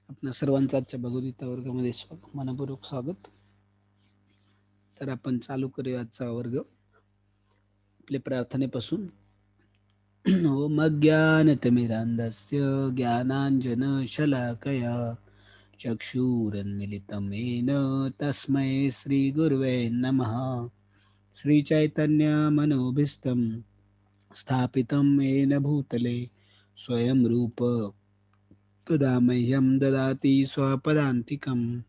आपल्या सर्वांचं आजच्या भगवद्गीता वर्गामध्ये मनपूर्वक स्वागत. तर आपण चालू करूया आजचा वर्ग आपल्या प्रार्थनेपासून. ओम अज्ञानतिमिरान्धस्य ज्ञानाञ्जनशलाकया चक्षुरुन्मिलितं येन तस्मै श्रीगुरवे नमः. श्रीचैतन्यमनोभीष्टं स्थापितं येन भूतले स्वयं रूप तदा मह्यं ददाति स्वपदान्तिकम्.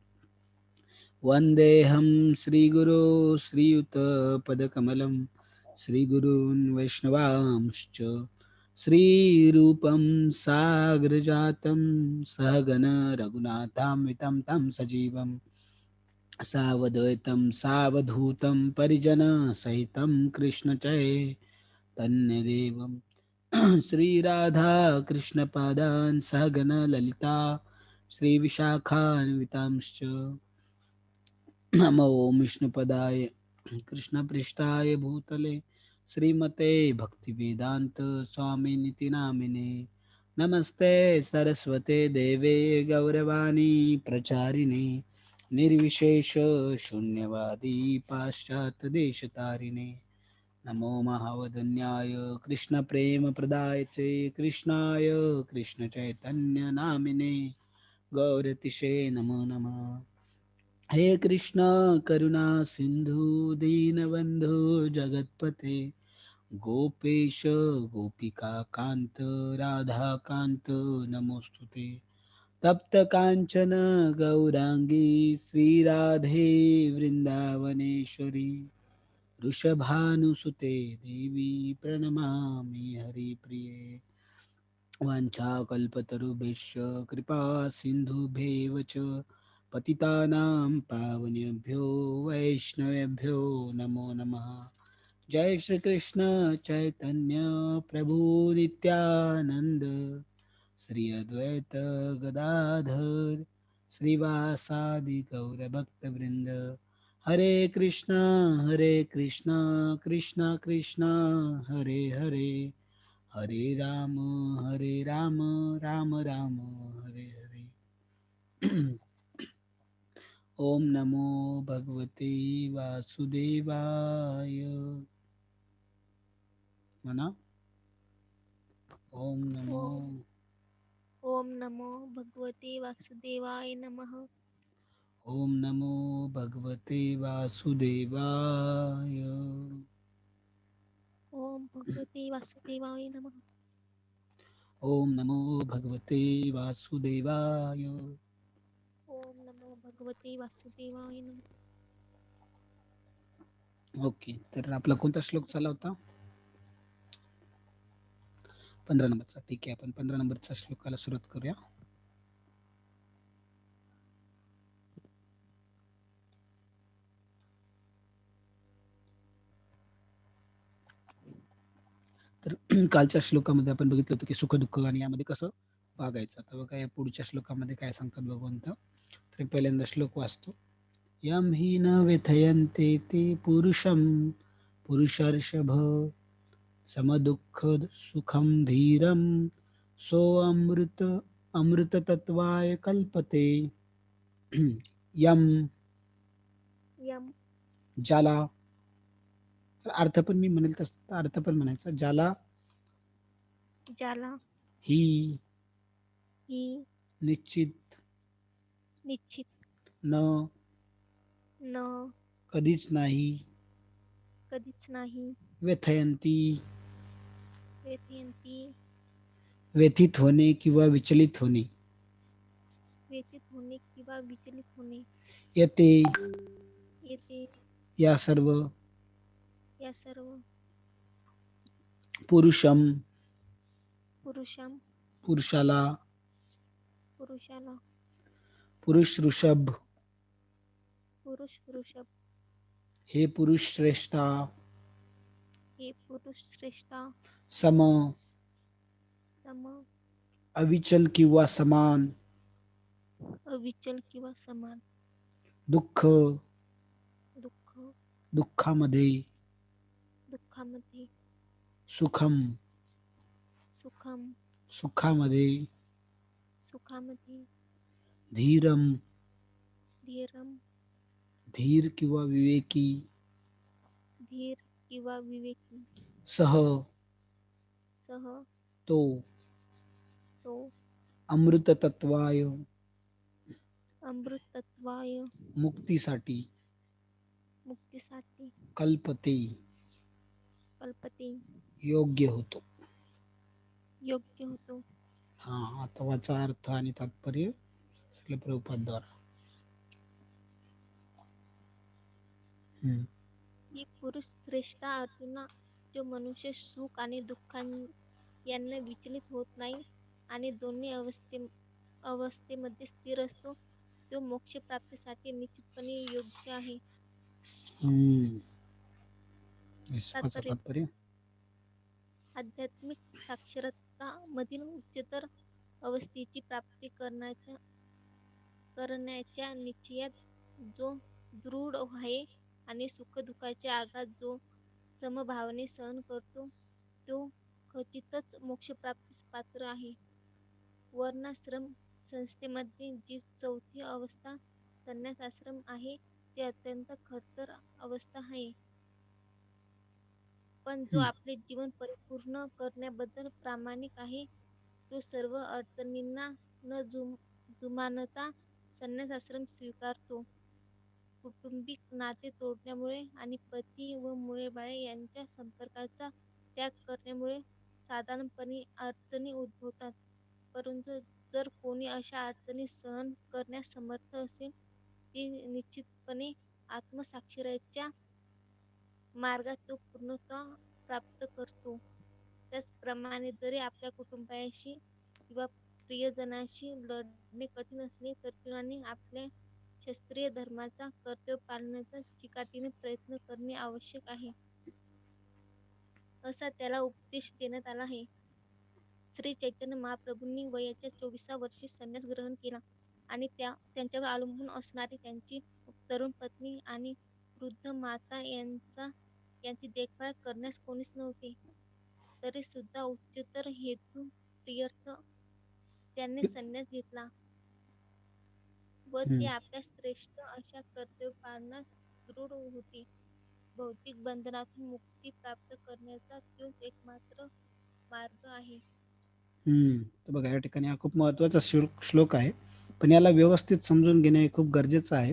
वन्देऽहं श्रीगुरो श्रीयुतपदकमलं श्रीगुरून् वैष्णवांश्च श्रीरूपं साग्रजातं सहगण रघुनाथान्वितं तं सजीवं सावद्वैतं सावधूतं परिजनसहितं कृष्णचैतन्यदेवं श्रीराधा कृष्णपादान् सहगण ललिता श्रीविशाखान्वितांश्च नमो विष्णुपदाय कृष्णपृष्ठाय भूतले श्रीमते भक्तिवेदांत स्वामिनिति नामिने नमस्ते सरस्वते देवे गौरवाणी प्रचारिणे निर्विशेष शून्यवादी पाश्चात्य देशतारिणे नमो महावदन्याय कृष्ण प्रेम प्रदायते कृष्णाय कृष्ण चैतन्य नामिने गौरतिशे नमो नमः. हे कृष्ण करुणा सिंधु दीनबंधु जगतपते गोपेश गोपिका कांत राधा कांत नमोस्तुते. तप्त कांचन गौरांगी श्रीराधे वृंदावनेश्वरी वृषभानुसुते देवी प्रणमामि हरिप्रिये. वाञ्छाकल्पतरुभ्यश्च कृपा सिन्धुभ्येव च पतितानां पावनेभ्यो वैष्णवेभ्यो नमो नमः. जय श्री कृष्ण चैतन्य प्रभु नित्यानंद श्री अद्वैत गदाधर श्रीवासादि गौरभक्तवृंद. हरे कृष्णा कृष्णा कृष्णा हरे हरे हरे राम राम राम हरे हरे. ओम नमो भगवते वासुदेवाय. म्हणा ओम नमो. ओम ओम नमो भगवते वासुदेवाय नमः. ओम नमो भगवते वासुदेवाय. ओम भगवते वासुदेवाय नमः. ओम नमो भगवते वासुदेवाय. ओम नमो भगवते वासुदेवाय नमः. ओके, तर आपला कोणता श्लोक चालला होता? 15 नंबरचा. ठीक आहे, आपण 15 नंबरचा श्लोकाला सुरुवात करूया. तर कालच्या श्लोकामध्ये आपण बघितलं होतं की सुख दुःख आणि यामध्ये कसं वागायचं. आता बघा या पुढच्या श्लोकामध्ये काय सांगतात भगवंत. तर पहिल्यांदा श्लोक वाचतो. यम हि न व्यथयन्ते ते पुरुषं पुरुषर्षभ समदुःख सुखम धीरम सो अमृततत्वाय कल्पते. यम यम ज्याला, अर्थ पण मी म्हणेल तसं अर्थ पण म्हणायचा, ज्याला ज्याला ही ही निश्चित निश्चित न न कधीच नाही कधीच नाही व्यथयंती व्यथयंती व्यथित होणे किंवा विचलित होणे व्यथित होणे किंवा विचलित होणे येते. येते. या सर्व या सर्व पुरुषम पुरुषाम पुरुषाला पुरुषाला पुरुष ऋषभ पुरुष ऋषभ हे पुरुष श्रेष्ठा हे पुरुष श्रेष्ठा सम सम अविचल किंवा समान अविचल किंवा समान दुःख दुःख दुःखामध्ये दुःखामध्ये सुखम सुखम सुखामध्ये सुखामध्ये धीरम, धीरम, धीर किंवा विवेकी. धीर किंवा विवेकी. सह, सह, तो. तो. अमृततत्वाय, अमृतत्वाय. मुक्तीसाठी. मुक्तीसाठी. कल्पते, कल्पते. योग्य होतो. योग्य होतो. हा, अथवाचा अर्थ आणि तात्पर्य श्रील प्रभुपादद्वारा. ही पुरुष श्रेष्ठ अर्जुना, जो मनुष्य सुख आणि दुःखां यांना विचलित होत नाही आणि दोन्ही अवस्थेमध्ये स्थिर असतो, तो मोक्ष प्राप्तीसाठी निश्चितपणे योग्य आहे. तात्पर्य. तात्पर्य. आध्यात्मिक साक्षरता मधील उच्चतर अवस्थेची प्राप्ती करण्याच्या निश्चयात जो दृढ आहे आणि सुखदुःखाचे आघात जो समभावाने सहन करतो, तो खचितच मोक्षप्राप्तीस पात्र आहे. वर्णाश्रम संस्थेमध्ये जी चौथी अवस्था संन्यास आश्रम आहे, ती अत्यंत खडतर अवस्था आहे. पण जो आपले जीवन परिपूर्ण करण्याबद्दल प्रामाणिक आहे, तो सर्व अडचणींना न जुमानता संन्यास आश्रम स्वीकारतो. कौटुंबिक नाते तोडण्यामुळे आणि पती व मुले-बाळे यांच्या संपर्काचा त्याग करण्यामुळे साधारणपणे अडचणी उद्भवतात. परंतु जर कोणी अशा अडचणी सहन करण्यास समर्थ असेल, ती निश्चितपणे आत्मसाक्षात्काराच्या मार्गात तो पूर्णत्व प्राप्त करतो. त्याचप्रमाणे जरी आपल्या कुटुंबाशी किंवा प्रियजनाशी लढणे कठीण असले, तर अर्जुनाने आपल्या क्षत्रिय धर्माचा कर्तव्य पालनाचा चिकाटीने प्रयत्न करणे आवश्यक आहे, असा त्याला उपदेश देण्यात आला आहे. श्री चैतन्य महाप्रभूंनी वयाच्या 24व्या वर्षी संन्यास ग्रहण केला आणि त्यांच्यावर अवलंबून असणारी त्यांची तरुण पत्नी आणि वृद्ध माता यांची देखभाल करण्यास कोणीच नव्हते. तरी सुद्धा उच्चतर हेतू प्रित्यर्थ त्यांनी संन्यास घेतला व ते आपल्या श्रेष्ठ अशा कर्तव्य पालनात दृढ होते. भौतिक बंधनातून मुक्ती प्राप्त करण्याचा तोच एकमात्र मार्ग आहे. तर बघा, या ठिकाणी हा खूप महत्वाचा श्लोक आहे, पण याला व्यवस्थित समजून घेणे हे खूप गरजेचं आहे,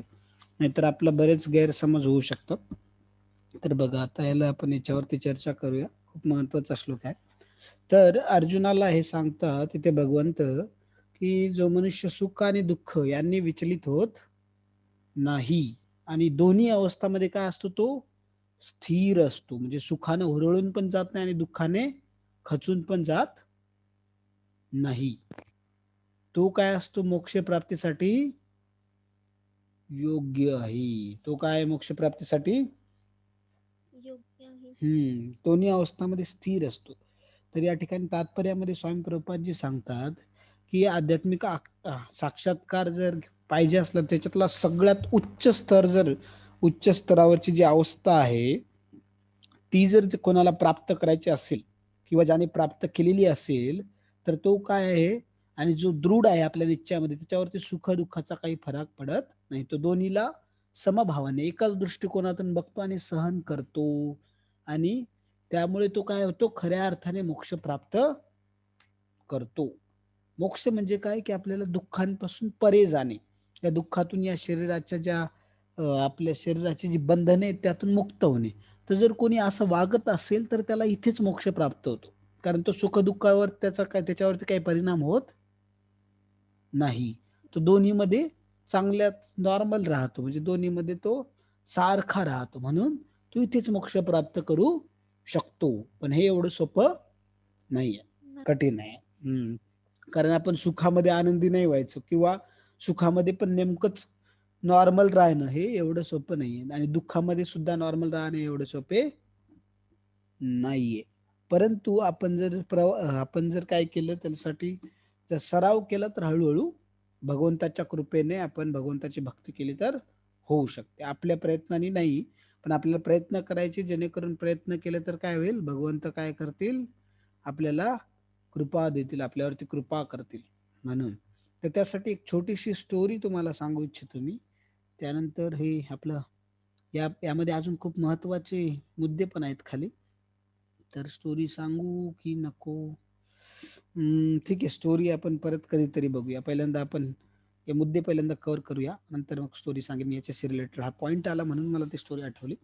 नाहीतर आपला बरेच गैरसमज होऊ शकतात. तर बघा, आता याला आपण याच्यावरती चर्चा करूया. खूप महत्वाचा श्लोक आहे. तर अर्जुनाला हे सांगतात तिथे भगवंत, की जो मनुष्य सुख आणि दुःख यांनी विचलित होत नाही आणि दोन्ही अवस्थामध्ये काय असतो, तो स्थिर असतो. म्हणजे सुखाने हुरळून पण जात नाही आणि दुःखाने खचून पण जात नाही. तो काय असतो, मोक्ष प्राप्तीसाठी योग्य आहे. तो काय मोक्ष प्राप्तीसाठी योग्य आहे. दोन्ही अवस्थामध्ये स्थिर असतो. तर या ठिकाणी तात्पर्यामध्ये स्वामी प्रभुपादजी सांगतात, की आध्यात्मिक साक्षात्कार जर पाहिजे असला, त्याच्यातला सगळ्यात उच्च स्तरावरची जी अवस्था आहे, ती जर कोणाला प्राप्त करायची असेल किंवा ज्याने प्राप्त केलेली असेल, तर तो काय आहे, आणि जो दृढ आहे आपल्या निश्चयामध्ये, त्याच्यावरती सुख दुःखाचा काही फरक पडत नाही. तो दोन्हीला समभावाने एकाच दृष्टिकोनातून बघतो आणि सहन करतो, आणि त्यामुळे तो काय होतो, खऱ्या अर्थाने मोक्ष प्राप्त करतो. मोक्ष म्हणजे काय, की आपल्याला दुःखांपासून परे जाणे, या दुःखातून, या शरीराच्या ज्या आपल्या शरीराची जी बंधने आहेत त्यातून मुक्त होणे. तर जर कोणी असं वागत असेल, तर त्याला इथेच मोक्ष प्राप्त होतो, कारण तो सुख दुःखावर त्याच्यावरती काही परिणाम होत नाही. तो दोन्हीमध्ये चांगल्या नॉर्मल राहतो, म्हणजे दोन्हीमध्ये तो सारखा राहतो, म्हणून तो इथेच मोक्ष प्राप्त करू शकतो. पण हे एवढं सोपं नाहीये, कठीण आहे. कारण आपण सुखामध्ये आनंदी नाही व्हायचो, किंवा सुखामध्ये पण नेमकंच नॉर्मल राहणं हे एवढं सोपं नाहीये, आणि दुःखामध्ये सुद्धा नॉर्मल राहणं एवढं सोपे नाहीये. परंतु आपण जर काय केलं, त्यासाठी जर सराव केला, तर हळूहळू भगवंताच्या कृपेने आपण भगवंताची भक्ती केली तर होऊ शकते. आपल्या प्रयत्नांनी नाही, पण आपल्याला प्रयत्न करायचे, जेणेकरून प्रयत्न केले तर काय होईल, भगवंत काय करतील, आपल्याला कृपा देतील, आपल्यावरती कृपा करतील. म्हणून तर त्यासाठी एक छोटीशी स्टोरी तुम्हाला सांगू इच्छितो मी. त्यानंतर हे आपलं यामध्ये अजून खूप महत्त्वाचे मुद्दे पण आहेत खाली. तर स्टोरी सांगू की नको? ठीक आहे, स्टोरी आपण परत कधीतरी बघूया. पहिल्यांदा आपण हे मुद्दे पहिल्यांदा कव्हर करूया. नंतर मग स्टोरी सांगेन. मी याच्याशी रिलेटेड हा पॉइंट आला म्हणून मला ती स्टोरी आठवली.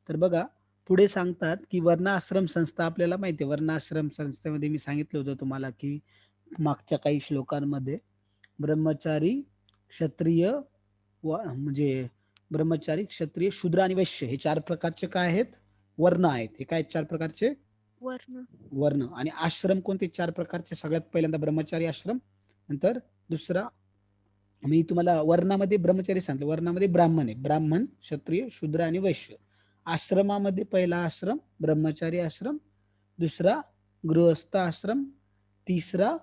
तर बघा, पुढे सांगतात की वर्णाश्रम संस्था आपल्याला माहिती आहे. वर्णाश्रम संस्थेमध्ये मी सांगितलं होतं तुम्हाला की मागच्या काही श्लोकांमध्ये ब्रह्मचारी, क्षत्रिय म्हणजे ब्रह्मचारी, क्षत्रिय, शूद्र आणि वैश्य हे 4 प्रकारचे काय आहेत? वर्ण आहेत. हे काय 4 प्रकारचे? वर्ण. वर्ण. आणि आश्रम कोणते 4 प्रकारचे? सगळ्यात पहिल्यांदा ब्रह्मचारी आश्रम, नंतर दुसरा मी तुम्हाला वर्णामध्ये ब्रह्मचारी सांगितलं. वर्णामध्ये ब्राह्मण आहे. ब्राह्मण, क्षत्रिय, शूद्र आणि वैश्य. आश्रमामध्ये पहिला आश्रम ब्रह्मचारी आश्रम, दुसरा गृहस्थ आश्रम, तिसरा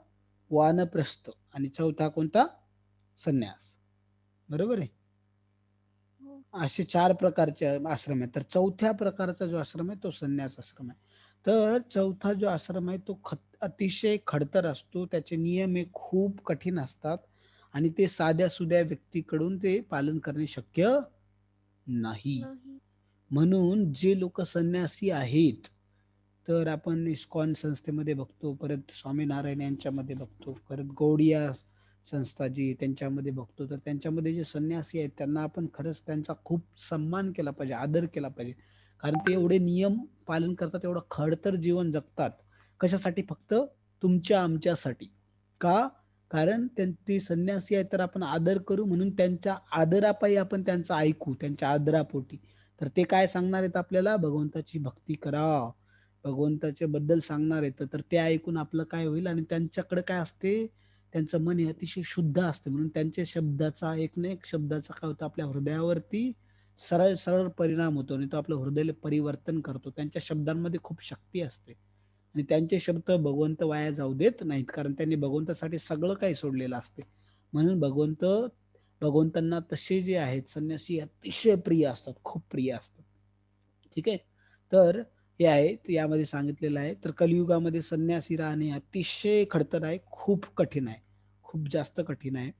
वानप्रस्थ आणि चौथा कोणता? संन्यास. बरोबर आहे? हो. असे 4 प्रकारचे आश्रम आहेत. तर चौथ्या प्रकारचा जो आश्रम आहे तो संन्यास आश्रम आहे. तर चौथा जो आश्रम आहे तो अतिशय खडतर असतो. त्याचे नियम हे खूप कठीण असतात आणि ते साध्या-सुध्या व्यक्तीकडून ते पालन करणे शक्य नाही. नाही. म्हणून जे लोकं संन्यासी आहेत, तर आपण इस्कॉन संस्थेमध्ये बघतो, परत स्वामीनारायण यांच्यामध्ये बघतो, परत गौडिया संस्था जी आहे त्यांच्यामध्ये बघतो, तर त्यांच्यामध्ये जे संन्यासी आहेत त्यांना आपण खरंच त्यांचा खूप सन्मान केला पाहिजे, आदर केला पाहिजे. कारण ते एवढे नियम पालन करतात, एवढं खडतर जीवन जगतात. कशासाठी? फक्त तुमच्या आमच्यासाठी. का? कारण ते संन्यासी आहेत तर आपण आदर करू म्हणून त्यांच्या आदरापायी आपण त्यांचं ऐकू, त्यांच्या आदरापोटी. तर ते काय सांगणार आहेत आपल्याला? भगवंताची भक्ती करा. भगवंताच्या बद्दल सांगणार आहेत. तर ते ऐकून आपलं काय होईल? आणि त्यांच्याकडे काय असते? त्यांचं मन हे अतिशय शुद्ध असते. म्हणून त्यांच्या शब्दाचा एक ना एक शब्दाचा काय होतं? आपल्या हृदयावरती सरळ सरळ परिणाम होतो आणि तो आपलं हृदय परिवर्तन करतो. त्यांच्या शब्दांमध्ये खूप शक्ती असते आणि त्यांचे शब्द भगवंत वाया जाऊ देत नाहीत. कारण त्यांनी भगवंतासाठी सगळं काही सोडलेलं असते. म्हणून भगवंतांना तसे जे आहेत संन्यासी अतिशय प्रिय असतात, खूप प्रिय असतात. ठीक आहे. तर हे आहे, यामध्ये सांगितलेलं आहे. तर कलियुगामध्ये संन्यासी राहणे अतिशय खडतर आहे, खूप कठीण आहे, खूप जास्त कठीण आहे.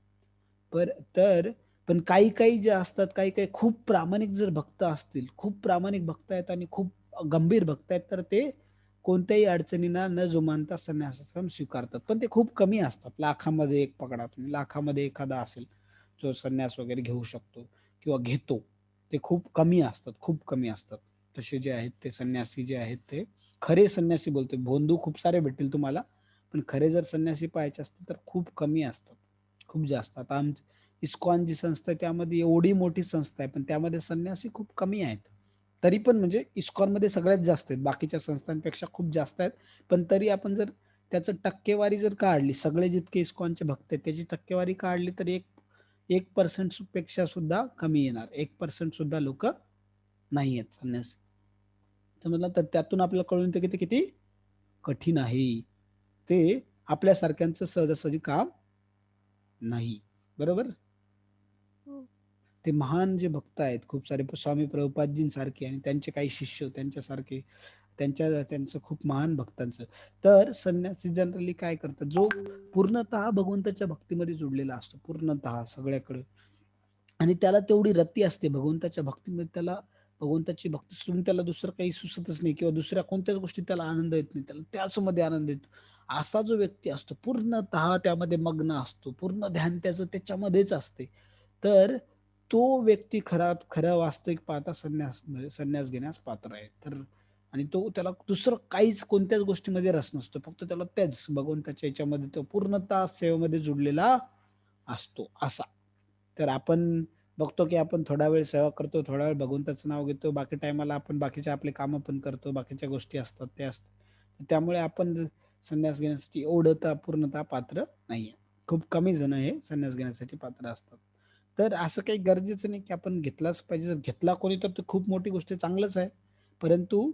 पर तर पण काही काही जे असतात, काही काही खूप प्रामाणिक जर भक्त असतील, खूप प्रामाणिक भक्त आहेत आणि खूप गंभीर भक्त आहेत, तर ते कोणत्याही अडचणींना न जुमानता संन्यासाश्रम स्वीकारतात. पण ते खूप कमी असतात. लाखामध्ये एक पकडा तुम्ही, लाखामध्ये एखादा असेल जो संन्यास वगैरे घेऊ शकतो किंवा घेतो. ते खूप कमी असतात, खूप कमी असतात. तसे जे आहेत ते संन्यासी जे आहेत ते खरे संन्यासी बोलतोय. भोंदू खूप सारे भेटतील तुम्हाला, पण खरे जर संन्यासी पाहायचे असतील तर खूप कमी असतात, खूप जास्त. आता इस्कॉन जी संस्था आहे त्यामध्ये एवढी मोठी संस्था आहे, पण त्यामध्ये संन्यासी खूप कमी आहेत. तरी पण म्हणजे इस्कॉनमध्ये सगळ्यात जास्त आहेत, बाकीच्या संस्थांपेक्षा खूप जास्त आहेत. पण तरी आपण जर त्याचं टक्केवारी जर काढली, सगळे जितके इस्कॉनचे भक्त आहेत त्याची टक्केवारी काढली तर 1% पेक्षा सुद्धा कमी येणार. 1% सुद्धा लोकं नाही आहेत संन्यासी. समजलं? तर त्यातून आपल्याला कळून येतं की ते किती कठीण आहे. ते आपल्यासारख्यांचं सहजासहजी काम नाही. बरोबर? हो. ते महान जे भक्त आहेत खूप सारे स्वामी प्रभुपादजींसारखे आणि त्यांचे काही शिष्य त्यांच्यासारखे त्यांचं खूप महान भक्तांचं. तर संन्यासी जनरली काय करतात? जो पूर्णतः भगवंताच्या भक्तीमध्ये जुडलेला असतो, पूर्णतः सगळ्याकडे. आणि त्याला तेवढी रती असते भगवंताच्या भक्तीमध्ये, त्याला भगवंताची भक्ती सोडून त्याला दुसरं काही सुचतच नाही किंवा दुसऱ्या कोणत्याच गोष्टीत त्याला आनंद येत नाही. त्याला त्याचमध्ये आनंद येतो. असा जो व्यक्ती असतो पूर्णतः त्यामध्ये मग्न असतो. पूर्ण ध्यान त्याचं त्याच्यामध्येच असते. तर तो व्यक्ती खऱ्या वास्तविक पाहता म्हणजे संन्यास घेण्यास पात्र आहे. तर आणि त्याला दुसरं काहीच कोणत्याच गोष्टीमध्ये रस नसतो. फक्त त्याला त्याच भगवंताच्या ह्याच्यामध्ये तो पूर्णतः सेवेमध्ये जुडलेला असतो असा. तर आपण बघतो की आपण थोडा वेळ सेवा करतो, थोडा वेळ भगवंताचं नाव घेतो, बाकी टायमाला आपण बाकीचे आपले कामं पण करतो, बाकीच्या गोष्टी असतात ते असतात. त्यामुळे आपण संन्यास घेण्यासाठी एवढं पूर्णतः पात्र नाहीये. खूप कमी जण हे संन्यास घेण्यासाठी पात्र असतात. तर असं काही गरजेचं नाही की आपण घेतलाच पाहिजे. जर घेतला कोणी तर ते खूप मोठी गोष्ट आहे, चांगलंच आहे. परंतु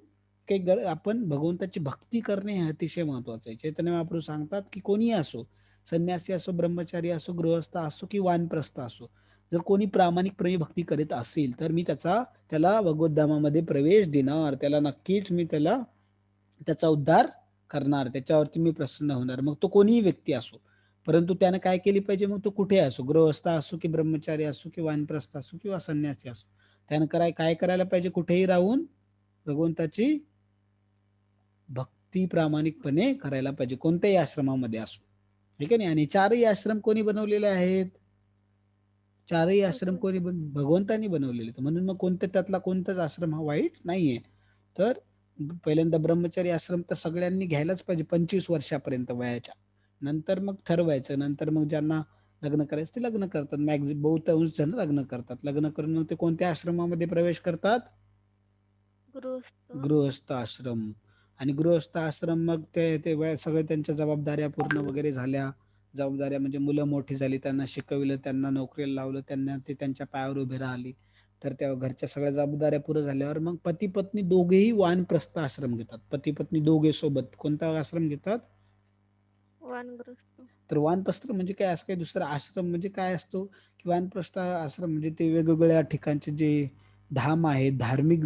आपण भगवंताची भक्ती करणे हे अतिशय महत्वाचं आहे. चैतन्य महाप्रभू सांगतात की कोणीही असो, संन्यासी असो, ब्रह्मचारी असो, गृहस्थ असो की वानप्रस्थ असो, जर कोणी प्रामाणिकपणे भक्ती करीत असेल तर मी त्याला भगवद्धामामध्ये प्रवेश देणार. त्याला नक्कीच मी त्याचा उद्धार करणार. त्याच्यावरती मी प्रसन्न होणार. मग तो कोणीही व्यक्ती असो. परंतु त्यानं काय केली पाहिजे, मग तो कुठे असो, गृहस्थ असो की ब्रह्मचारी असो की वानप्रस्थ असो किंवा संन्यासी असो, त्यानं काय करायला पाहिजे, कुठेही राहून भगवंताची भक्ती प्रामाणिकपणे करायला पाहिजे, कोणत्याही आश्रमामध्ये असो. ठीक आहे नाही. आणि चारही आश्रम कोणी बनवलेले आहेत? चारही आश्रम भगवंत कोणी भगवंतानी बनवलेले. तर म्हणून मग त्यातला कोणताच आश्रम हा वाईट नाहीये. तर पहिल्यांदा ब्रह्मचारी आश्रम तर सगळ्यांनी घ्यायलाच पाहिजे 25 वर्षापर्यंत वयाच्या. नंतर मग ठरवायचं. नंतर मग ज्यांना लग्न करायचं ते लग्न करतात. बहुतांश जण लग्न करतात. लग्न करून मग ते कोणत्या आश्रमामध्ये प्रवेश करतात? गृहस्थ. गृहस्थ आश्रम. आणि गृहस्थ आश्रम मग ते ते सगळे त्यांच्या जबाबदाऱ्या पूर्ण वगैरे झाल्या. जबाबदाऱ्या म्हणजे मुलं मोठी झाली, त्यांना शिकविलं, त्यांना नोकरीला लावलं, त्यांना ते त्यांच्या पायावर उभे राहिली. तर त्या घरच्या सगळ्या जबाबदाऱ्या पुऱ्या झाल्यावर मग पती पत्नी दोघेही वानप्रस्थ आश्रम घेतात. पती पत्नी दोघे सोबत कोणता आश्रम घेतात? वानग्रस्त. तर वानप्रस्थ म्हणजे काय, असं काही दुसरा आश्रम म्हणजे काय असतो, की वानप्रस्थ आश्रम म्हणजे ते वेगवेगळ्या ठिकाणचे जे धाम आहेत, धार्मिक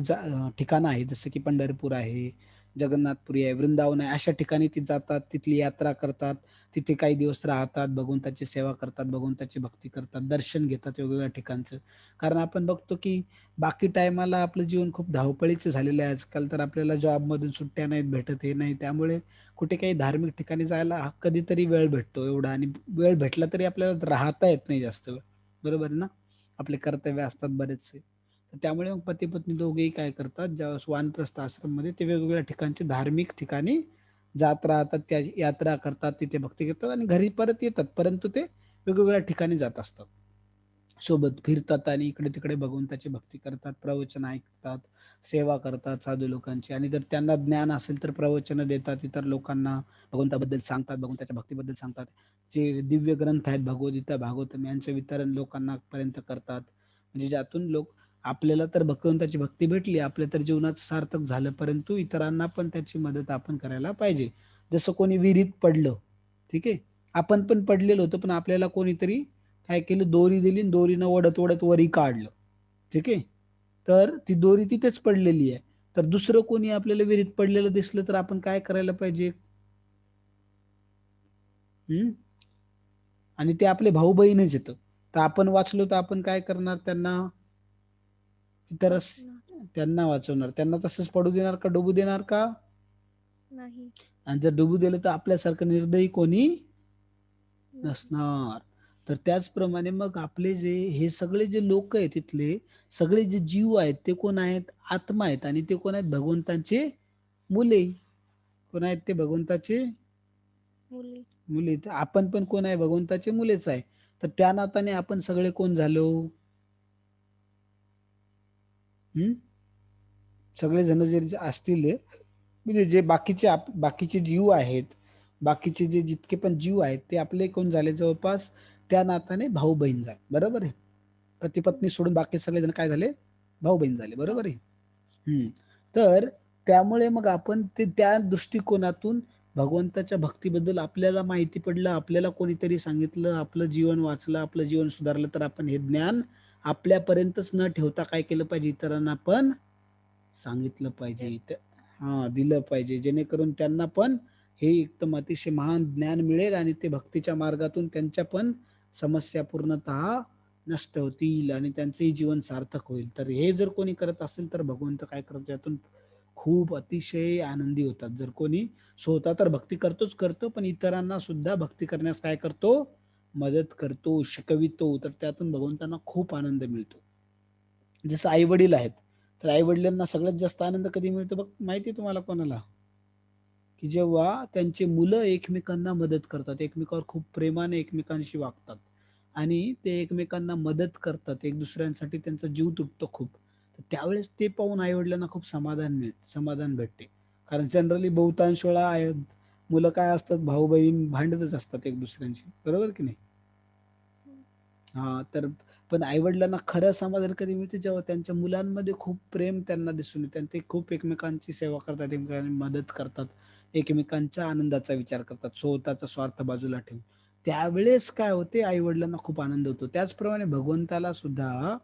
ठिकाणं आहेत, जसं की पंढरपूर आहे, जगन्नाथपुरी आहे, वृंदावन आहे, अशा ठिकाणी ते जातात, तिथली यात्रा करतात, तिथे काही दिवस राहतात, भगवंताची सेवा करतात, भगवंताची भक्ती करतात, दर्शन घेतात वेगवेगळ्या ठिकाणचं. कारण आपण बघतो की बाकी टायमाला आपलं जीवन खूप धावपळीचं झालेलं आहे आजकाल. तर आपल्याला जॉबमधून सुट्ट्या नाहीत भेटत, हे नाही, त्यामुळे कुठे काही धार्मिक ठिकाणी जायला कधीतरी वेळ भेटतो एवढा. आणि वेळ भेटला तरी आपल्याला राहता येत नाही जास्त वेळ, बरोबर आहे ना. आपले कर्तव्य असतात बरेचसे. तर त्यामुळे मग पती पत्नी दोघेही काय करतात, ज्या वानप्रस्थ आश्रम मध्ये ते वेगवेगळ्या ठिकाणचे धार्मिक ठिकाणी जात राहतात, त्या यात्रा करतात, तिथे भक्ती करतात आणि घरी परत येतात. परंतु ते वेगवेगळ्या ठिकाणी जात असतात, सोबत फिरतात आणि इकडे तिकडे भगवंताची भक्ती करतात, प्रवचन ऐकतात, सेवा करतात साधू लोकांची. आणि जर त्यांना ज्ञान असेल तर प्रवचन देतात इतर लोकांना, भगवंताबद्दल सांगतात, भगवंताच्या भक्तीबद्दल सांगतात. जे दिव्य ग्रंथ आहेत, भगवद्गीता, भागवतम, यांचं वितरण लोकांना पर्यंत करतात. म्हणजे ज्यातून आपल्याला तर भगवंताची भक्ती भेटली, आपल्या तर जीवनात सार्थक झालं, परंतु इतरांना पण त्याची मदत आपण करायला पाहिजे. जसं कोणी विहिरीत पडलं, ठीक आहे, आपण पण पडलेलो होतो, पण आपल्याला कोणीतरी काय केलं, दोरी दिली आणि दोरीनं ओढत ओढत वरी काढलं, ठीक आहे. तर ती दोरी तिथेच पडलेली आहे. तर दुसरं कोणी आपल्याला विहिरीत पडलेलं दिसलं तर आपण काय करायला पाहिजे? हम्म. आणि ते आपले भाऊ बहीणच येतं. तर आपण वाचलो तर आपण काय करणार? तरच वाचणार त्यांना वाचवणार. त्यांना तसंच पडू देणार का, डुबू देणार का? नाही. आणि जर डुबू दिलं तर आपल्यासारखं निर्दयी कोणी नाही. नसणार. तर त्याचप्रमाणे मग आपले जे हे सगळे जे लोक आहेत, तिथले सगळे जे जीव आहेत, ते कोण आहेत? आत्मा आहेत. आणि ते कोण आहेत? भगवंतांचे मुले. कोण आहेत ते? भगवंताचे मुली. मुले. तर आपण पण कोण आहे? भगवंताचे मुलेच आहे. तर त्या नाताने आपण सगळे कोण झालो? हम्म. सगळे जण जे असतील, म्हणजे जे बाकीचे जीव आहेत, बाकीचे जे जितके पण जीव आहेत, ते आपले कोण झाले? जवळपास त्या नाताने भाऊ बहीण झाले, बरोबर आहे. पती पत्नी सोडून बाकी सगळे जण काय झाले? भाऊ बहीण झाले, भाऊ. बरोबर आहे. हम्म. तर त्यामुळे मग आपण ते त्या दृष्टिकोनातून भगवंताच्या भक्तीबद्दल आपल्याला माहिती पडलं, आपल्याला कोणीतरी सांगितलं, आपलं जीवन वाचलं, आपलं जीवन सुधारलं, तर आपण हे ज्ञान आपल्यापर्यंतच न ठेवता काय केलं पाहिजे? इतरांना पण सांगितलं पाहिजे. हा, दिलं पाहिजे, जेणेकरून त्यांना पण हे एकदम अतिशय महान ज्ञान मिळेल आणि ते भक्तीच्या मार्गातून त्यांच्या पण समस्या पूर्णतः नष्ट होतील आणि त्यांचंही जीवन सार्थक होईल. तर हे जर कोणी करत असेल तर भगवंत काय करतो, यातून खूप अतिशय आनंदी होतात. जर कोणी स्वतः तर भक्ती करतो, पण इतरांना सुद्धा भक्ती करण्यास काय करतो? मदत करतो, शिकवितो. तर त्यातून भगवंतांना खूप आनंद मिळतो. जसं आई वडील आहेत, तर आई वडिलांना सगळ्यात जास्त आनंद कधी मिळतो बघ, माहिती आहे तुम्हाला कोणाला? की जेव्हा त्यांचे मुलं एकमेकांना मदत करतात, एकमेकावर खूप प्रेमाने एकमेकांशी वागतात आणि ते एकमेकांना मदत करतात, एक दुसऱ्यांसाठी त्यांचा जीव तुटतो खूप. तर त्यावेळेस ते पाहून आई वडिलांना खूप समाधान भेटते. कारण जनरली बहुतांश वेळा मुलं काय असतात, भाऊ बहीण भांडतच असतात एक दुसऱ्यांशी, बरोबर की नाही? हा. तर पण आई-वडिलांना खरं समाधान कधी मिळते, जेव्हा त्यांच्या मुलांमध्ये खूप प्रेम त्यांना दिसून येते आणि ते खूप एकमेकांची सेवा करतात, एकमेकांना मदत करतात, एकमेकांच्या आनंदाचा विचार करतात, स्वतःचा स्वार्थ बाजूला ठेवून. त्यावेळेस काय होते, आई-वडिलांना खूप आनंद होतो. त्याचप्रमाणे भगवंताला सुद्धा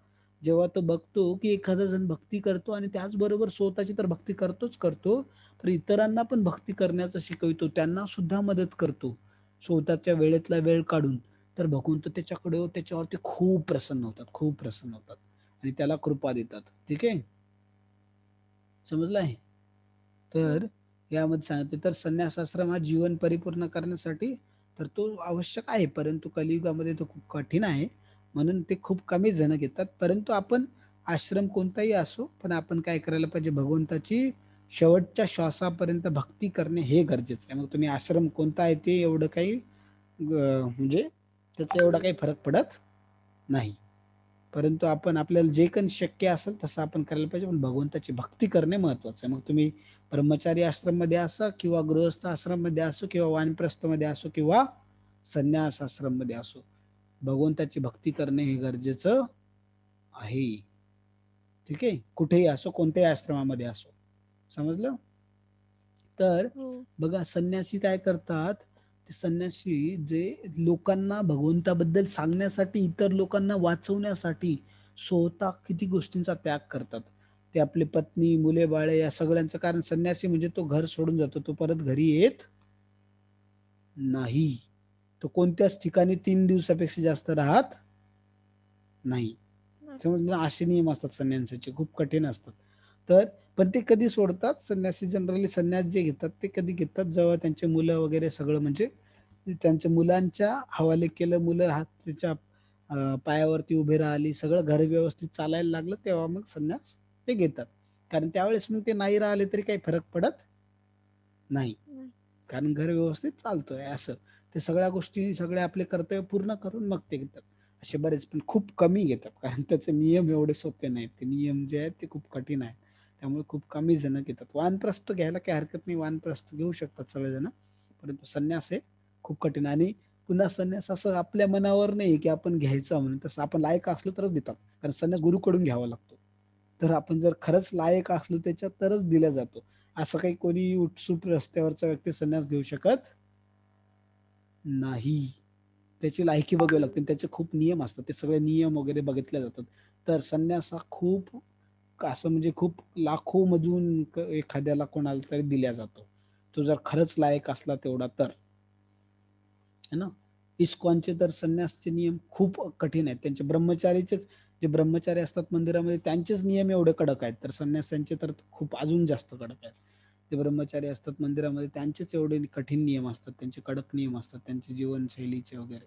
जेव्हा तो बघतो, की एखादा जण भक्ती करतो आणि त्याचबरोबर स्वतःची तर भक्ती करतो, तर इतरांना पण भक्ती करण्याचं शिकवितो, त्यांना सुद्धा मदत करतो. स्वतःच्या वेळेतला वेळ काढून, तर भगवंत त्याच्यावरती खूप प्रसन्न होतात, खूप प्रसन्न होतात आणि त्याला कृपा देतात. ठीक आहे, समजलं आहे? हो. तर यामध्ये सांगितलं तर संन्यास आश्रम हा जीवन परिपूर्ण करण्यासाठी तर तो आवश्यक आहे, परंतु कलियुगामध्ये तो खूप कठीण आहे. म्हणून ते खूप कमी जण घेतात. परंतु आपण आश्रम कोणताही असो, पण आपण काय करायला पाहिजे, भगवंताची शेवटच्या श्वासापर्यंत भक्ती करणे हे गरजेचं आहे. मग तुम्ही आश्रम कोणता आहे ते एवढं काही म्हणजे त्याचा एवढा काही फरक पडत नाही. परंतु आपण आपल्याला जे काही शक्य असेल तसं आपण करायला पाहिजे, पण भगवंताची भक्ती करणे महत्वाचं आहे. मग तुम्ही ब्रह्मचारी आश्रममध्ये असा किंवा गृहस्थ आश्रममध्ये असो किंवा वानप्रस्थमध्ये असो किंवा संन्यास आश्रममध्ये असो, भगवंताची भक्ती करणे हे गरजेचं आहे. ठीक आहे, कुठेही असो, कोणत्याही आश्रमामध्ये असो. समजलं? तर हो. बघा, संन्यासी काय करतात, ते संन्यासी जे लोकांना भगवंताबद्दल सांगण्यासाठी, इतर लोकांना वाचवण्यासाठी स्वतः किती गोष्टींचा त्याग करतात. ते आपली पत्नी, मुले बाळे या सगळ्यांचं, कारण संन्यासी म्हणजे तो घर सोडून जातो, तो परत घरी येत नाही. तो कोणत्याच ठिकाणी 3 दिवसापेक्षा जास्त राहत नाही. बर. समजलं ना? असे नियम असतात संन्यासाचे, खूप कठीण असतात. तर पण ते कधी सोडतात संन्यासी, जनरली संन्यास जे घेतात ते कधी घेतात, जेव्हा त्यांचे मुलं वगैरे सगळं म्हणजे त्यांच्या मुलांच्या हवाले केलं, मुलं हात त्याच्या पायावरती उभे राहिली, सगळं घर व्यवस्थित चालायला लागलं, तेव्हा मग संन्यास ते घेतात. कारण त्यावेळेस मग ते नाही राहिले तरी काही फरक पडत नाही, नाही. कारण घर व्यवस्थित चालतोय असं. ते सगळ्या गोष्टी, सगळे आपले कर्तव्य पूर्ण करून मग ते घेतात. असे बरेच, पण खूप कमी घेतात, कारण त्याचे नियम एवढे सोपे नाहीत. ते नियम जे आहेत ते खूप कठीण आहेत. त्यामुळे खूप कमी जण घेतात. वानप्रस्थ घ्यायला काही हरकत नाही, वानप्रस्थ घेऊ शकतात सगळेजण. परंतु संन्यास हे खूप कठीण. आणि पुन्हा संन्यास असं आपल्या मनावर नाही की आपण घ्यायचा म्हणून, तसं आपण लायक असलो तरच देतात. कारण संन्यास गुरुकडून घ्यावा लागतो. तर आपण जर खरंच लायक असलो त्याच्यात तरच दिला जातो. असं काही कोणी उठसूट रस्त्यावरचा व्यक्ती संन्यास घेऊ शकत नाही. त्याची लायकी बघावी लागते, त्याचे खूप नियम असतात, ते सगळे नियम वगैरे बघितले जातात. तर संन्यास हा खूप असं म्हणजे खूप लाखो मधून एखाद्याला कोणाला तरी दिला जातो, तो जर खरंच लायक असला तेवढा तर, है ना? इस्कॉनचे तर संन्यासचे नियम खूप कठीण आहेत. त्यांचे ब्रह्मचारीचेच, जे ब्रह्मचारी असतात मंदिरामध्ये त्यांचेच नियम एवढे कडक आहेत, तर संन्यासांचे तर खूप अजून जास्त कडक आहेत. जे ब्रह्मचारी असतात मंदिरामध्ये त्यांचेच एवढे कठीण नियम असतात, त्यांचे कडक नियम असतात, त्यांचे जीवनशैलीचे वगैरे.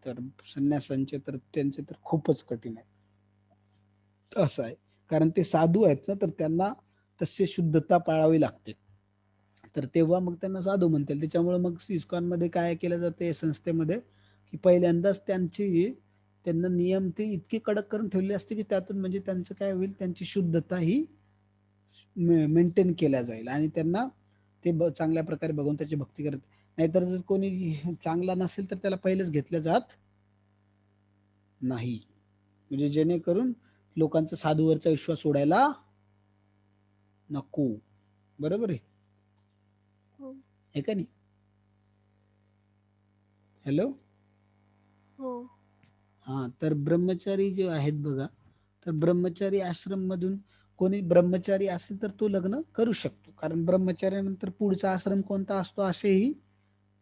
तर संन्यासांचे तर त्यांचे तर खूपच कठीण आहे. असं आहे. कारण ते साधू आहेत ना, तर त्यांना तशी शुद्धता पाळावी लागते. तर तेव्हा मग त्यांना साधू म्हणतील. त्याच्यामुळे मग इस्कॉनमध्ये काय केलं जातं या संस्थेमध्ये, की पहिल्यांदाच त्यांना नियम ते इतके कडक करून ठेवले असते, की त्यातून म्हणजे त्यांचं काय होईल, त्यांची शुद्धता ही मेंटेन केल्या जाईल आणि त्यांना ते चांगल्या प्रकारे भगवंताची भक्ती करत. नाहीतर जर कोणी चांगला नसेल तर त्याला पहिलेच घेतलं जात नाही. म्हणजे जेणेकरून लोकांचा साधूवरचा विश्वास सोडायला नको. बरोबर आहे? हो. आहे का नाही? हॅलो? हो. हां, तर ब्रह्मचारी जे आहेत बघा, तर ब्रह्मचारी आश्रममधून कोणी ब्रह्मचारी असेल तर तो लग्न करू शकतो. कारण ब्रह्मचार्यानंतर पुढचा आश्रम कोणता असतो, असेही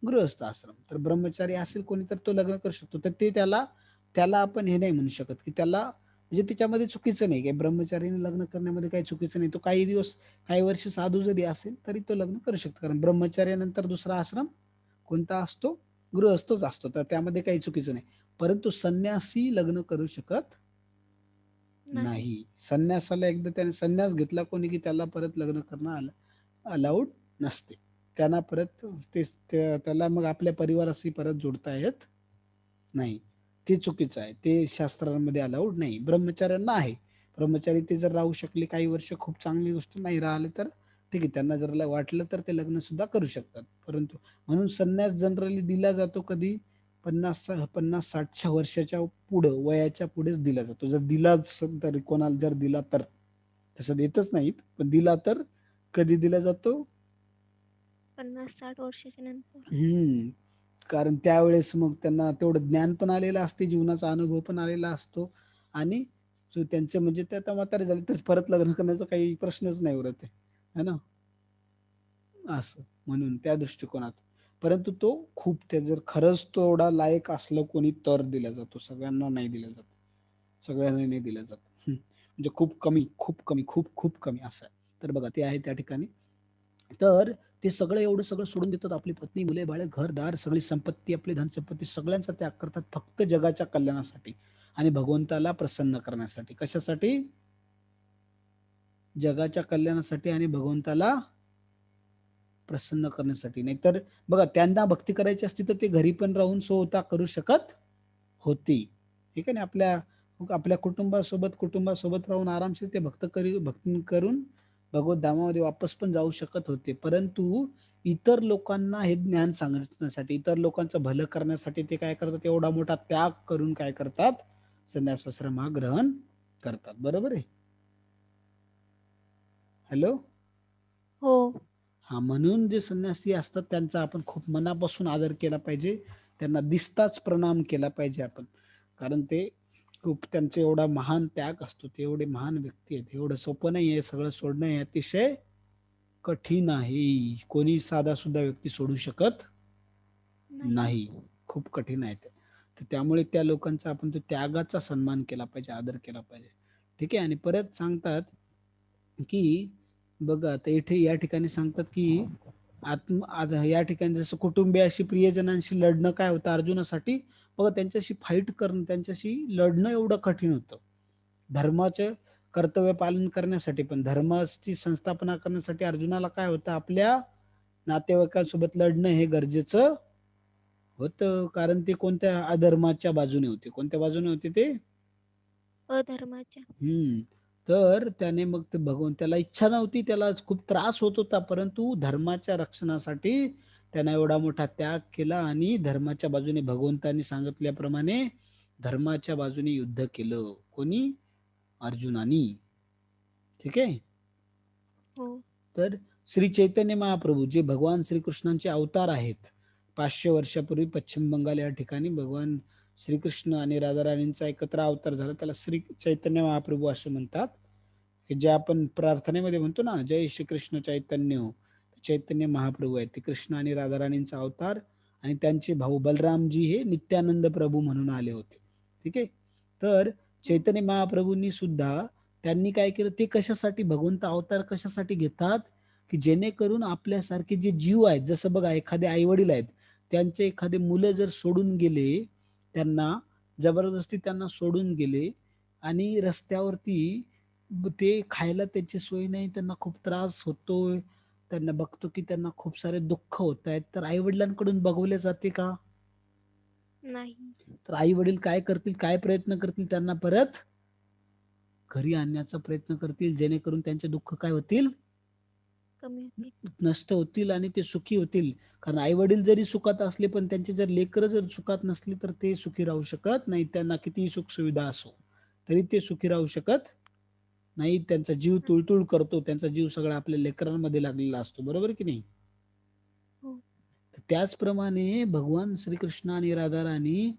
गृहस्थ आश्रम. तर ब्रह्मचारी असेल कोणी तर तो लग्न करू शकतो. तर ते त्याला त्याला आपण हे नाही म्हणू शकत, की त्याला म्हणजे त्याच्यामध्ये चुकीचं नाही, काही ब्रह्मचारीने लग्न करण्यामध्ये काही चुकीचं नाही. तो काही दिवस, काही वर्ष साधू जरी असेल तरी तो लग्न करू शकतो. कारण ब्रह्मचार्यानंतर दुसरा आश्रम कोणता असतो? गृहस्थच असतो. तर त्यामध्ये काही चुकीचं नाही. परंतु संन्यासी लग्न करू शकत नाही. नाही. संन्यासाला एकदा त्याने संन्यास घेतला कोणी, की त्याला परत लग्न करणं अलाउड नसते. त्यांना परत त्याला मग आपल्या परिवाराशी परत जोडता येत नाही. ते चुकीचं आहे. ते शास्त्रांमध्ये अलाउड नाही. ब्रह्मचाऱ्यांना आहे. ब्रह्मचारी ते जर राहू शकले काही वर्ष, खूप चांगली गोष्ट. नाही राहिले तर ठीक आहे. त्यांना जर वाटलं तर ते लग्न सुद्धा करू शकतात. परंतु म्हणून संन्यास जनरली दिला जातो कधी 50-60च्या वर्षाच्या पुढं, वयाच्या पुढेच दिला जातो. जर दिला असेल तर, कोणाला जर दिला तर. तसं देतच नाहीत, पण दिला तर कधी दिला जातो? 50-60 वर्षाच्या नंतर. हं. कारण त्यावेळेस मग त्यांना तेवढं ज्ञान पण आलेलं असते, जीवनाचा अनुभव पण आलेला असतो आणि त्यांचे म्हणजे ते आता म्हातारे झाले तर परत लग्न करण्याचा काही प्रश्नच नाही उरत आहे. है ना? असं म्हणून त्या दृष्टिकोनात. परंतु तो खूप ते जर खरंच तो एवढा लायक असलं कोणी तर दिला जातो, सगळ्यांना नाही दिला जात, सगळ्यांना नाही दिला जात. म्हणजे खूप कमी, खूप कमी, खूप खूप कमी असं आहे. तर बघा ते आहे त्या ठिकाणी. तर ते सगळं एवढं सगळं सोडून देतात, आपली पत्नी, मुले, बाळे, घरदार, सगळी संपत्ती, आपली धनसंपत्ती सगळ्यांचा त्याग करतात फक्त जगाच्या कल्याणासाठी आणि भगवंताला प्रसन्न करण्यासाठी. कशासाठी? जगाच्या कल्याणासाठी आणि भगवंताला प्रसन्न करण्यासाठी. नाहीतर बघा त्यांना भक्ती करायची असती तर ते घरी पण राहून स्वतः करू शकत होती. ठीक आहे ना. आपल्या आपल्या कुटुंबासोबत राहून आरामशीर ते भक्ती करून भगवत धामामध्ये वापस पण जाऊ शकत होते. परंतु इतर लोकांना हे ज्ञान सांगण्यासाठी, इतर लोकांचं भलं करण्यासाठी ते काय करतात? एवढा मोठा त्याग करून काय करतात? संन्यासाश्रम हा ग्रहण करतात. बरोबर आहे? हॅलो? हो. हा, म्हणून जे संन्यासी असतात त्यांचा आपण खूप मनापासून आदर केला पाहिजे. त्यांना दिसताच प्रणाम केला पाहिजे आपण. कारण ते खूप त्यांचा एवढा महान त्याग असतो. ते एवढे महान व्यक्ती आहेत. एवढं सोपं नाही आहे. सगळं सोडणं हे अतिशय कठीण आहे. कोणी साधा सुद्धा व्यक्ती सोडू शकत नाही. नाही. खूप कठीण आहे ते. तर त्यामुळे त्या लोकांचा आपण तो त्यागाचा सन्मान केला पाहिजे, आदर केला पाहिजे. ठीक आहे. आणि परत सांगतात, की बघा आता इथे या ठिकाणी सांगतात, की आज या ठिकाणी जसं कुटुंबियाशी, प्रियजनांशी लढणं काय होतं अर्जुनासाठी? बघा त्यांच्याशी फाईट करणं, त्यांच्याशी लढणं एवढं कठीण होतं. धर्माचे कर्तव्य पालन करण्यासाठी, पण धर्माची संस्थापना करण्यासाठी अर्जुनाला काय होतं? आपल्या नातेवाईकांसोबत लढणं हे गरजेचं होतं. कारण ते कोणत्या अधर्माच्या बाजूने होते. कोणत्या बाजूने होते ते? अधर्माच्या. हम्म. तर त्याने मग ते त्याला इच्छा नव्हती, त्याला खूप त्रास होत होता, परंतु धर्माच्या रक्षणासाठी त्याने एवढा मोठा त्याग केला आणि धर्माच्या बाजूने भगवंतांनी सांगितल्याप्रमाणे धर्माच्या बाजूने युद्ध केलं. कोणी? अर्जुनानी. ठीक आहे. हो. तर श्री चैतन्य महाप्रभू जे भगवान श्रीकृष्णांचे अवतार आहेत, 500 वर्षापूर्वी पश्चिम बंगाल या ठिकाणी भगवान श्रीकृष्ण आणि राधाराणींचा एकत्र अवतार झाला, त्याला श्री चैतन्य महाप्रभू असे म्हणतात. की जे आपण प्रार्थनेमध्ये म्हणतो ना, जय श्रीकृष्ण चैतन्य, चैतन्य महाप्रभू आहेत ते कृष्ण आणि राधाराणींचा अवतार. आणि त्यांचे भाऊ बलरामजी हे नित्यानंद प्रभू म्हणून आले होते. ठीक आहे. तर हो. चैतन्य महाप्रभूंनी सुद्धा त्यांनी काय केलं? ते कशासाठी भगवंत अवतार कशासाठी घेतात? की जेणेकरून आपल्यासारखे जे जीव आहेत, जसं बघा एखादे आई वडील आहेत, त्यांचे एखादे मुलं जर सोडून गेले, त्यांना जबरदस्ती त्यांना सोडून गेले आणि रस्त्यावरती ते खायला त्याची सोय नाही, त्यांना खूप त्रास होतोय, त्यांना बघतो की त्यांना खूप सारे दुःख होत आहेत, तर आई वडिलांकडून बघवले जाते का? नाही. तर आई वडील काय करतील? काय प्रयत्न करतील? त्यांना परत घरी आणण्याचा प्रयत्न करतील, जेणेकरून त्यांचे दुःख काय होतील? कमी होते. नष्ट होतील आणि ते सुखी होतील. कारण आई वडील जरी सुखात असले, पण त्यांचे जर लेकरं जर सुखात नसली, तर ते सुखी राहू शकत नाही. त्यांना कितीही सुख सुविधा असो तरी ते सुखी राहू शकत नाही. त्यांचा जीव तुळतुळ करतो, त्यांचा जीव सगळा आपल्या लेकरांमध्ये लागलेला असतो. बरोबर की नाही? हो. तर त्याचप्रमाणे भगवान श्रीकृष्ण आणि राधाराणी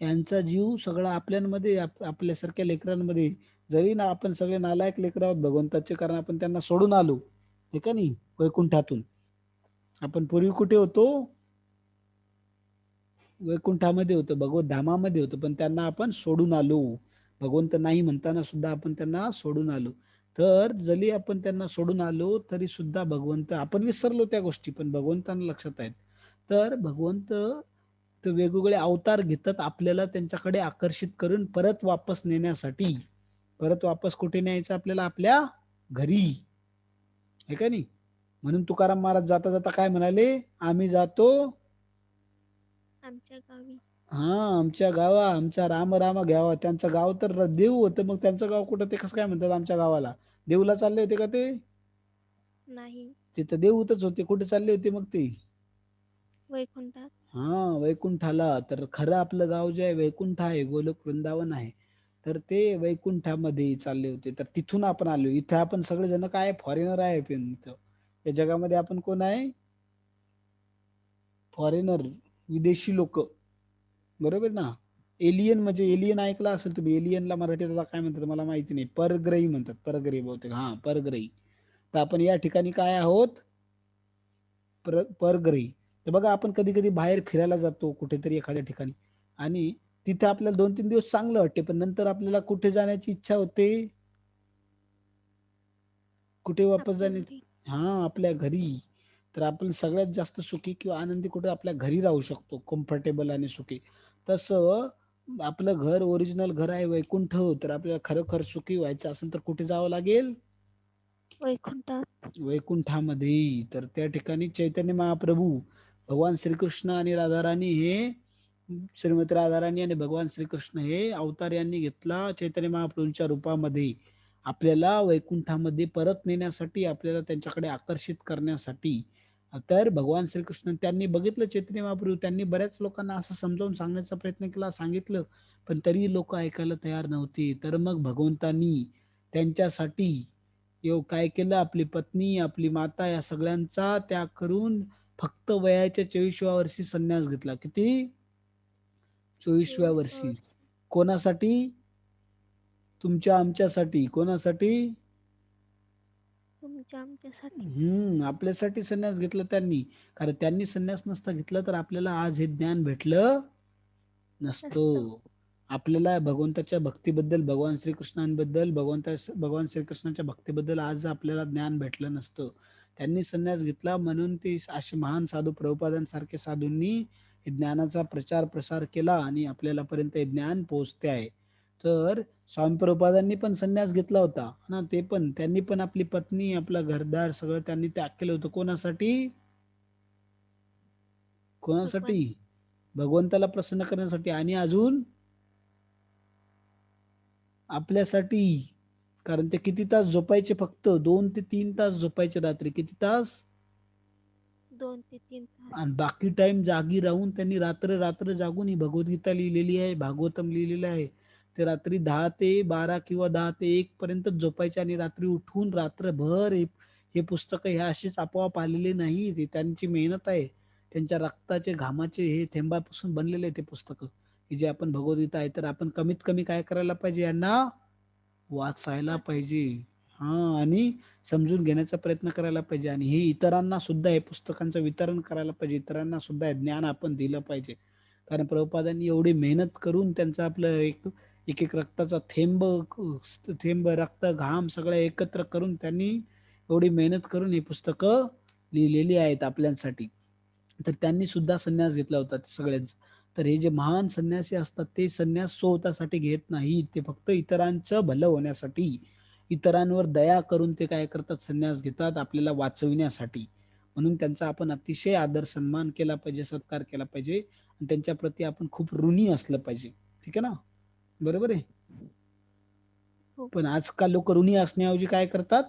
यांचा जीव सगळा आपल्यामध्ये, आपल्यासारख्या लेकरांमध्ये, जरी ना आपण सगळे नालायक लेकर आहोत भगवंताचे, कारण आपण त्यांना सोडून आलो, हे का नाही, वैकुंठातून. आपण पूर्वी कुठे होतो? वैकुंठामध्ये होतो, भगवत धामामध्ये होतो, पण त्यांना आपण सोडून आलो. भगवंत नाही म्हणताना सुद्धा आपण त्यांना सोडून आलो. तर जरी आपण त्यांना सोडून आलो तरी सुद्धा भगवंत, आपण विसरलो त्या गोष्टी, पण भगवंतांना लक्षात आहेत. तर भगवंत तर वेगवेगळे अवतार घेतात आपल्याला त्यांच्याकडे आकर्षित करून परत वापस नेण्यासाठी. परत वापस कुठे न्यायचं आपल्याला? आपल्या घरी, हे का नाही? म्हणून तुकाराम महाराज जाता जाता काय म्हणाले? आम्ही जातो आमच्या गावी. आमच्या गावा, आमचा राम राम घ्यावा. त्यांचं गाव तर देव होतं, मग त्यांचं गाव कुठं? ते कसं काय म्हणतात आमच्या गावाला? देऊला चालले होते का ते? नाही. ते तर देऊतच होते. कुठे चालले होते मग ते? वैकुंठात. वैकुंठाला. तर खरं आपलं गाव जे आहे वैकुंठ आहे, गोलोक वृंदावन आहे. तर ते वैकुंठामध्ये चालले होते. तर तिथून आपण आलो. इथे आपण सगळेजण काय फॉरेनर आहे, पण इथं या जगामध्ये आपण कोण आहे? फॉरेनर, विदेशी लोक. बरोबर ना? एलियन म्हणजे, एलियन ऐकला असेल तुम्ही. एलियनला मराठीत आता काय म्हणतात मला माहिती नाही. परग्रही म्हणतात. परग्रही बहुतेक. परग्रही. तर आपण या ठिकाणी काय आहोत? परग्रही. तर बघा आपण कधी कधी बाहेर फिरायला जातो कुठेतरी एखाद्या ठिकाणी आणि तिथे आपल्याला 2-3 दिवस चांगलं वाटते, पण नंतर आपल्याला कुठे जाण्याची इच्छा होते? कुठे वापस आपल्या जाणे? घरी. हा, आपल्या घरी. तर आपण सगळ्यात जास्त सुखी किंवा आनंदी कुठे आपल्या घरी राहू शकतो, कम्फर्टेबल आणि सुखी. तसं आपलं घर ओरिजिनल घर आहे वैकुंठ, तर आपल्याला खरोखर सुखी व्हायचं असेल तर कुठे जावं लागेल? वैकुंठात. वैकुंठामध्ये. तर त्या ठिकाणी चैतन्य महाप्रभू, भगवान श्रीकृष्ण आणि राधाराणी हे श्रीमती राधाराणी आणि भगवान श्रीकृष्ण हे अवतार यांनी घेतला चैतन्य महाप्रभूंच्या रूपामध्ये, आपल्याला वैकुंठामध्ये परत नेण्यासाठी, आपल्याला त्यांच्याकडे आकर्षित करण्यासाठी. तर भगवान श्रीकृष्ण त्यांनी बघितलं चैतन्य महाप्रभू, त्यांनी बऱ्याच लोकांना असं समजावून सांगण्याचा प्रयत्न केला, सांगितलं, पण तरी लोक ऐकायला तयार नव्हती. तर मग भगवंतांनी त्यांच्यासाठी काय केलं, आपली पत्नी, आपली माता या सगळ्यांचा त्याग करून फक्त वयाच्या 24व्या वर्षी संन्यास घेतला. किती? 24व्या 24 वर्षी. वर्ष. कोणासाठी? तुमच्या आमच्यासाठी. कोणासाठी? तुमच्या आमच्यासाठी. आपल्यासाठी संन्यास घेतला त्यांनी. कारण त्यांनी संन्यास नसता घेतला तर आपल्याला आज हे ज्ञान भेटलं नसतं. नसतं. आपल्याला भगवंताच्या भक्तीबद्दल, भगवान श्रीकृष्णांबद्दल, भगवान श्रीकृष्णाच्या भक्तीबद्दल आज आपल्याला ज्ञान भेटलं नसतं. त्यांनी संन्यास घेतला म्हणून ते असे महान साधू, प्रभुपादांसारखे साधूंनी हे ज्ञानाचा प्रचार प्रसार केला आणि आपल्याला पर्यंत हे ज्ञान पोहोचते आहे. तर स्वामी प्रभुपादांनी पण संन्यास घेतला होता ना, ते पण त्यांनी पण आपली पत्नी, आपलं घरदार सगळं त्यांनी त्याग केलं होतं. कोणासाठी? भगवान. कोणासाठी? भगवंताला प्रसन्न करण्यासाठी आणि अजून आपल्यासाठी. कारण ते किती तास झोपायचे? फक्त 2 ते 3 तास झोपायचे रात्री. किती तास? 2 ते 3 तास. आणि बाकी टाइम जागी राहून त्यांनी रात्र रात्र जागून ही भगवद्गीता लिहिलेली आहे, भागवतम लिहिलेलं आहे. ते रात्री 10 ते 12 किंवा 10 ते 1 पर्यंत झोपायचे आणि रात्री उठून रात्रभर हे पुस्तक हे अशीच आपोआप आलेले नाही, ते त्यांची मेहनत आहे. त्यांच्या रक्ताचे, घामाचे हे थेंबापासून बनलेले ते पुस्तक, की जे आपण भगवद्गीता आहे. तर आपण कमीत कमी काय करायला पाहिजे? यांना वाचायला वाचा. पाहिजे. आणि समजून घेण्याचा प्रयत्न करायला पाहिजे आणि हे इतरांना सुद्धा हे पुस्तकांचं वितरण करायला पाहिजे. इतरांना सुद्धा हे ज्ञान आपण दिलं पाहिजे. कारण प्रभुपादांनी एवढी मेहनत करून त्यांचं आपलं एक एक एक रक्ताचा थेंब थेंब रक्त, घाम सगळं एकत्र करून त्यांनी एवढी मेहनत करून ही पुस्तकं लिहिलेली आहेत आपल्यासाठी. तर त्यांनी सुद्धा संन्यास घेतला होता सगळ्यांचा. तर हे जे महान संन्यासी असतात ते संन्यास स्वतःसाठी घेत नाहीत, ते फक्त इतरांचं भलं होण्यासाठी, इतरांवर दया करून ते काय करतात? संन्यास घेतात आपल्याला वाचविण्यासाठी. म्हणून त्यांचा आपण अतिशय आदर सन्मान केला पाहिजे, सत्कार केला पाहिजे आणि त्यांच्या प्रती आपण खूप ऋणी असलं पाहिजे. ठीक आहे ना? बरोबर आहे. हो. पण आजकाल लोक ऋणी असण्याऐवजी काय करतात?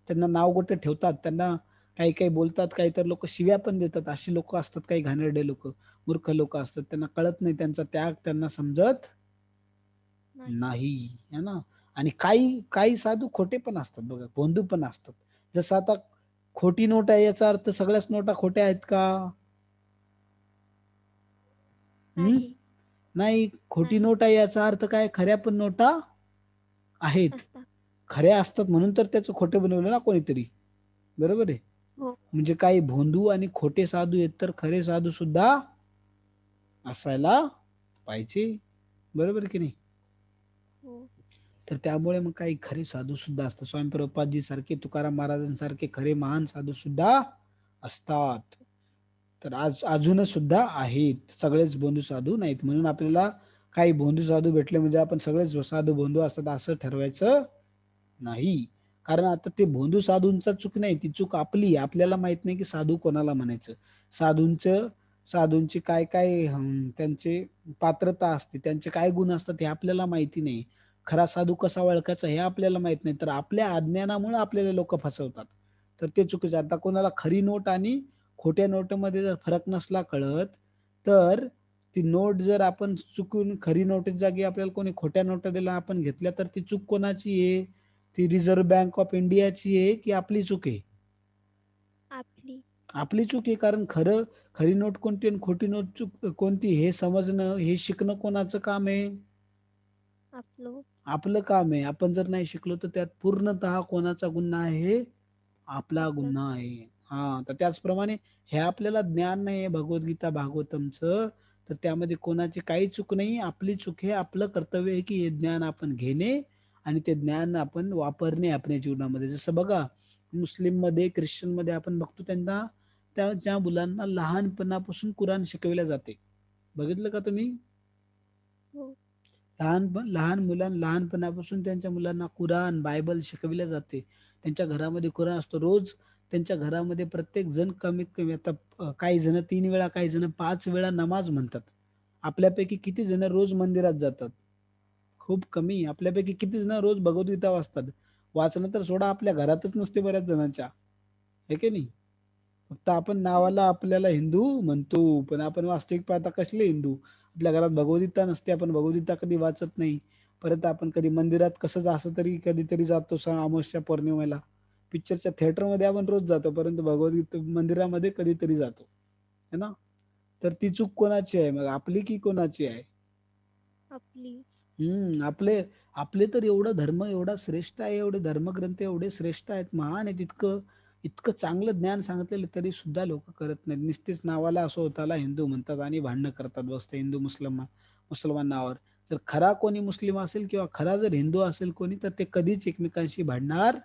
त्यांना नाव गोटे ठेवतात, त्यांना काही काही बोलतात, काही तर लोक शिव्या पण देतात. अशी लोक असतात, काही घाणेरडे लोक, मूर्ख लोक असतात, त्यांना कळत नाही, त्यांचा त्याग त्यांना समजत नाही. नाही, है ना? आणि काही काही साधू खोटे पण असतात बघा, भोंदू पण असतात. जसं आता खोटी नोट आहे याचा अर्थ सगळ्याच नोटा खोट्या आहेत का? हम्म नाही. नाही. खोटी नाही. नोट आहे याचा अर्थ काय? खऱ्या पण नोटा आहेत. असतात. खऱ्या असतात म्हणून तर त्याचं खोटं बनवलं ना कोणीतरी. बरोबर आहे. हो. म्हणजे काही भोंदू आणि खोटे साधू आहेत, तर खरे साधू सुद्धा असायला पाहिजे. बरोबर की नाही? हो. तर त्यामुळे मग काही खरे साधू सुद्धा असतात. स्वामी प्रभुपादजी सारखे, तुकाराम महाराजांसारखे खरे महान साधू सुद्धा असतात. तर अजून सुद्धा आहेत. सगळेच भोंदू साधू नाहीत. म्हणून आपल्याला काही भोंदू साधू भेटले म्हणजे आपण सगळेच साधू भोंदू असतात असं ठरवायचं नाही. कारण आता ते भोंदू साधूंचा चूक नाही, ती चूक आपली आहे. आपल्याला माहित नाही की साधू कोणाला म्हणायचं. साधूंचं साधूंची काय काय त्यांचे पात्रता असते, त्यांचे काय गुण असतात हे आपल्याला माहिती नाही. खरा साधू कसा ओळखायचा हे आपल्याला माहित नाही. तर आपल्या अज्ञानामुळे आपल्याला लोक फसवतात. तर ते चुकीचं. आता कोणाला खरी नोट आणि खोट्या नोटमध्ये जर फरक नसला कळत, तर ती नोट जर आपण चुकून खरी नोटेच्या जागी आपल्याला कोणी खोट्या नोटा दिला आपण घेतल्या, तर ती चूक कोणाची आहे? ती रिझर्व्ह बँक ऑफ इंडियाची आहे की आपली चूक आहे? आपली. आपली चूक आहे. कारण खरी नोट कोणती आणि खोटी नोट चूक कोणती हे समजणं, हे शिकणं कोणाचं काम आहे? आपलं. आपलं काम आहे. आपण जर नाही शिकलो तर त्यात पूर्णतः कोणाचा गुन्हा आहे? आपला आपलं. गुन्हा आहे. हा, तर त्याचप्रमाणे हे आपल्याला ज्ञान नाही भगवद्गीता भागवतमचं, तर त्यामध्ये कोणाची काही चूक नाही. आपली चूक हे आपलं कर्तव्य आहे की हे ज्ञान आपण घेणे आणि ते ज्ञान आपण वापरणे आपल्या जीवनामध्ये. जसं बघा, मुस्लिम मध्ये, ख्रिश्चन मध्ये आपण बघतो त्यांना, त्या मुलांना लहानपणापासून कुराण शिकवले जाते. बघितलं का तुम्ही? हो. लहानपणापासून त्यांच्या मुलांना कुराण, बायबल शिकविले जाते. त्यांच्या घरामध्ये कुराण असतो. रोज त्यांच्या घरामध्ये प्रत्येक जण कमीत कमी, आता काही जण 3 वेळा, काही जण 5 वेळा नमाज म्हणतात. आपल्यापैकी किती जण रोज मंदिरात जातात? खूप कमी. आपल्यापैकी किती जण रोज भगवद्गीता वाचतात? वाचणं तर सोडा, आपल्या घरातच नसते बऱ्याच जणांच्या. आहे की नाही? फक्त आपण हो. नावाला आपल्याला हिंदू म्हणतो, पण आपण वास्तविक पाहता कसले हिंदू? आपल्या घरात भगवद्गीता नसते, आपण भगवद्गीता कधी वाचत नाही. परत आपण कधी मंदिरात कसं असं तरी कधीतरी जातो, अमावस्या पौर्णिमेला. पिक्चरच्या थिएटरमध्ये आपण रोज जातो, परंतु भगवद्गीता मंदिरामध्ये कधीतरी जातो, है ना? तर ती चूक कोणाची आहे मग, आपली की कोणाची आहे? आपली. आपले आपले तर एवढं धर्म एवढा श्रेष्ठ आहे, एवढे धर्मग्रंथ एवढे श्रेष्ठ आहेत, महान आहेत, इतकं इतकं चांगलं ज्ञान सांगितलेलं तरी सुद्धा लोक करत नाहीत. नुसतेच नावाला असं होताला हिंदू म्हणतात आणि भांडणं करतात बसते हिंदू मुसलमान नावावर. जर खरा कोणी मुस्लिम असेल किंवा खरा जर हिंदू असेल कोणी, तर ते कधीच एकमेकांशी भांडणार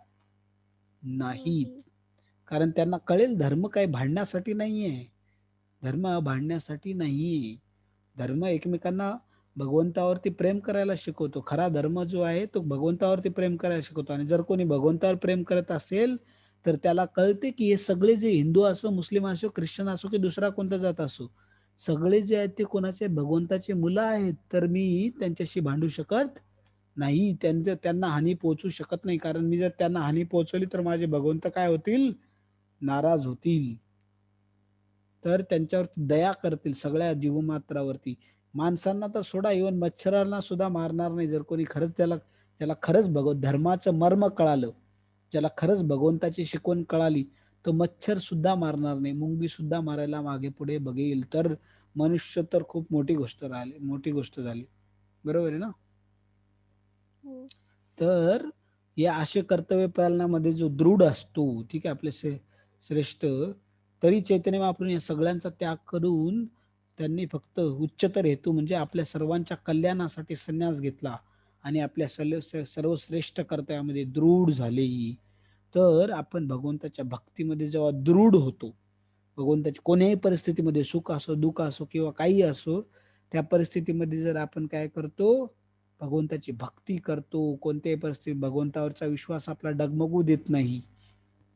नाहीत. नाही. कारण त्यांना कळेल धर्म काय भांडण्यासाठी नाहीये. धर्म भांडण्यासाठी नाहीये. धर्म एकमेकांना भगवंतावरती प्रेम करायला शिकवतो. खरा धर्म जो आहे तो भगवंतावरती प्रेम करायला शिकवतो. आणि जर कोणी भगवंतावर प्रेम करत असेल, तर त्याला कळते की हे सगळे जे हिंदू असो, मुस्लिम असो, ख्रिश्चन असो की दुसरा कोणता जात असो, सगळे जे आहेत ते कोणाचे भगवंताचे मुलं आहेत. तर मी त्यांच्याशी भांडू शकत नाही, त्यांना हानी पोहोचू शकत नाही. कारण मी जर त्यांना हानी पोहोचवली तर माझे भगवंत काय होतील? नाराज होतील. तर त्यांच्यावर दया करतील सगळ्या जीवमात्रावरती. माणसांना तर सोडा, इव्हन मच्छरांना सुद्धा मारणार नाही. जर कोणी खरंच त्याला त्याला खरंच धर्माचं मर्म कळालं, ज्याला खरंच भगवंताची शिकवण कळाली, तो मच्छर सुद्धा मारणार नाही, मुंगी सुद्धा मारायला मागे पुढे बघेल. तर मनुष्य तर खूप मोठी गोष्ट झाली. बरोबर आहे ना? हो. तर या असे कर्तव्य पालनामध्ये जो दृढ असतो, ठीक आहे, आपले श्रेष्ठ, तरी चैतन्य महाप्रभू या सगळ्यांचा त्याग करून त्यांनी फक्त उच्चतर हेतू म्हणजे आपल्या सर्वांच्या कल्याणासाठी संन्यास घेतला आणि आपल्या सर्वश्रेष्ठ कर्तव्यामध्ये दृढ झाले. तर आपण भगवंताच्या भक्तीमध्ये जेव्हा दृढ होतो, भगवंताच्या कोणत्याही परिस्थितीमध्ये, सुख असो, दुःख असो किंवा काही असो, त्या परिस्थितीमध्ये जर आपण काय करतो, भगवंताची भक्ती करतो, कोणत्याही परिस्थितीत भगवंतावरचा विश्वास आपला डगमगू देत नाही,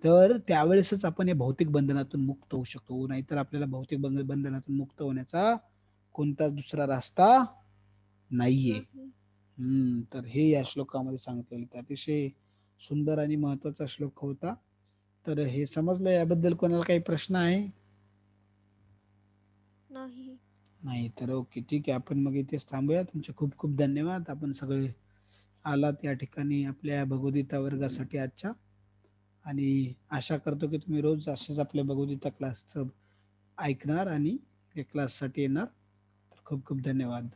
तर त्यावेळेसच आपण या भौतिक बंधनातून मुक्त होऊ शकतो. नाहीतर आपल्याला भौतिक बंधनातून मुक्त होण्याचा कोणताच दुसरा रस्ता नाहीये. नाही. तर हे या श्लोकामध्ये सांगितलेलं. तर अतिशय सुंदर आणि महत्वाचा श्लोक होता. तर हे समजलं? याबद्दल कोणाला काही प्रश्न आहे? नाही. नाही तर ओके, ठीक आहे. आपण मग इथेच थांबूया. तुमचे खूप खूप धन्यवाद. आपण सगळे आलात या ठिकाणी आपल्या भगवद्गीता वर्गासाठी आजच्या. आणि आशा करतो की तुम्ही रोज असंच आपल्या भगवद्गीता क्लासचं ऐकणार आणि या क्लाससाठी येणार. तर खूप खूप धन्यवाद.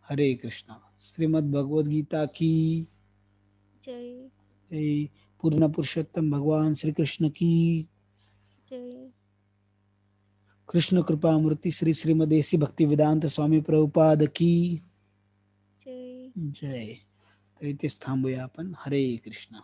हरे कृष्णा. श्रीमद भगवद्गीता की जय. जय. पूर्ण पुरुषोत्तम भगवान श्री कृष्ण की जय. कृष्ण कृपा मूर्ती श्री श्रीमदेसी भक्ती वेदांत स्वामी प्रभुपाद की जय. जय. तर इथेच थांबूया आपण. हरे कृष्णा.